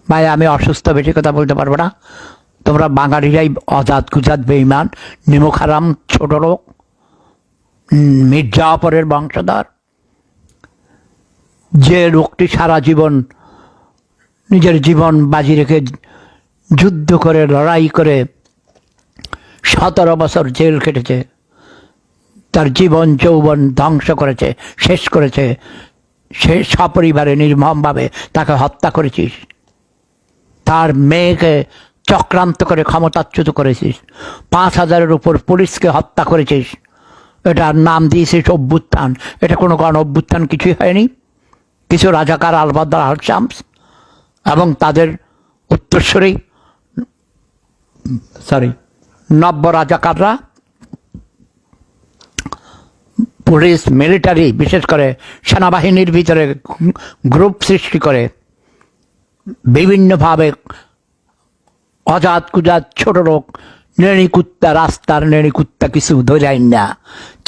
ভাই আমি অসুস্থ, বেশি কথা বলতে পারবো না। তোমরা বাঙালিরাই অজাত কুজাত বেঈমান, নিমক হারাম, ছোট লোক, মির্জাফরের বংশধর। যে লোকটি সারা জীবন নিজের জীবন বাজি রেখে যুদ্ধ করে লড়াই করে 17 বছর জেল কেটেছে, তার জীবন যৌবন ধ্বংস করেছে, শেষ করেছে, সে সপরিবারে নির্মমভাবে তাকে হত্যা করেছিস, তার মেয়েকে চক্রান্ত করে ক্ষমতাচ্যুত করেছিস, 5,000-এর উপর পুলিশকে হত্যা করেছিস। এটার নাম দিয়েছিস অভ্যুত্থান। এটা কোনো গণ অভ্যুত্থান কিছুই হয়নি। কিছু রাজাকার আলবদর আল শামস এবং তাদের উত্তরসূরি নব্য রাজাকাররা পুলিশ, মিলিটারি, বিশেষ করে সেনাবাহিনীর ভিতরে গ্রুপ সৃষ্টি করে বিভিন্নভাবে অজাত কুজাত ছোট লোক, নেড়িকুত্তা, রাস্তার নেড়িকুত্তা কিছু ধরাই না,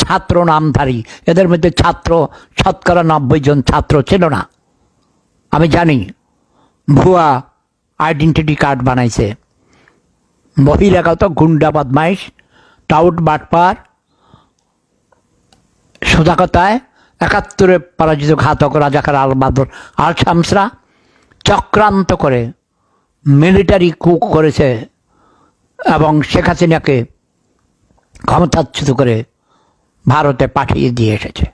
ছাত্র নামধারী। এদের মধ্যে ছাত্র শতকরা 90 জন ছাত্র ছিল না। আমি জানি ভুয়া আইডেন্টিটি কার্ড বানাইছে। বহিরাগত গুন্ডা বদমাইশ, টাউট বাটপার, সোজা কথায় 71-এ পরাজিত ঘাতক রাজাকার আলবদর আল শামসরা চক্রান্ত করে মিলিটারি কুক করেছে এবং শেখ হাসিনাকে ক্ষমতাচ্যুত করে ভারতে পাঠিয়ে দিয়ে এসেছে।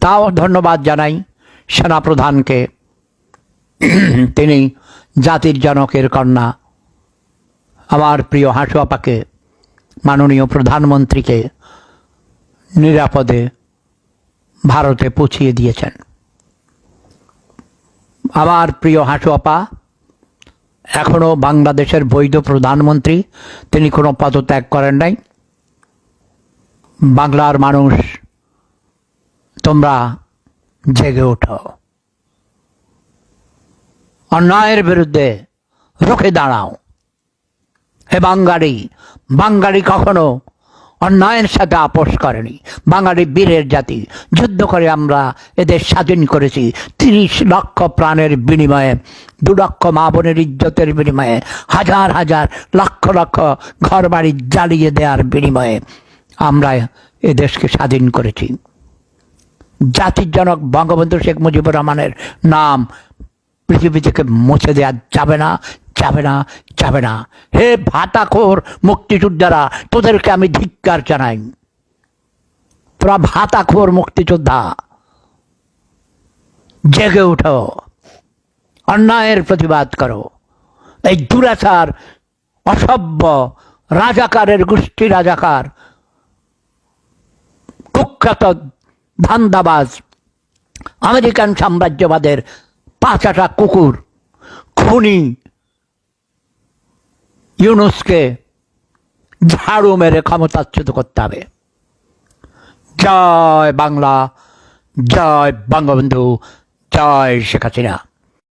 তাও ধন্যবাদ জানাই সেনাপ্রধানকে। তিনি জাতির জনকের কন্যা আমার প্রিয় হাসু আপাকে, মাননীয় প্রধানমন্ত্রীকে নিরাপদে ভারতে পৌঁছিয়ে দিয়েছেন। আমার প্রিয় হাসু আপা এখনও বাংলাদেশের বৈধ প্রধানমন্ত্রী, তিনি কোনো পদত্যাগ করেন নাই। বাংলার মানুষ, তোমরা জেগে ওঠো, অন্যায়ের বিরুদ্ধে রুখে দাঁড়াও। হে বাঙালি, বাঙালি কখনো অন্যায়ের সাথে আপোষ করেনি। বাঙালি বীরের জাতি, যুদ্ধ করে আমরা এদের স্বাধীন করেছি। 30 লক্ষ প্রাণের বিনিময়ে, 2 লক্ষ মা বোনের ইজ্জতের বিনিময়ে, হাজার হাজার লক্ষ লক্ষ ঘর বাড়ি জ্বালিয়ে দেওয়ার বিনিময়ে আমরা এ দেশকে স্বাধীন করেছি। জাতির জনক বঙ্গবন্ধু শেখ মুজিবুর রহমানের নাম পৃথিবী থেকে মুছে দেওয়া যাবে না, যাবে না, যাবে না। হে ভাতাখোর মুক্তিযোদ্ধারা, তোদেরকে আমি ধিক্কার জানাই। তোরা ভাতাখোর মুক্তিযোদ্ধা, জেগে উঠো, অন্যায়ের প্রতিবাদ করো। এই দুরাচার, অসভ্য রাজাকারের গোষ্ঠী, রাজাকার, কুখ্যাত ধান্দাবাজ আমেরিকান সাম্রাজ্যবাদের 5 কুকুর খুনি ইউনূসকে ঝাড়ু মেরে ক্ষমতাচ্যুত করতে হবে। জয় বাংলা, জয় বঙ্গবন্ধু, জয় শেখ হাসিনা।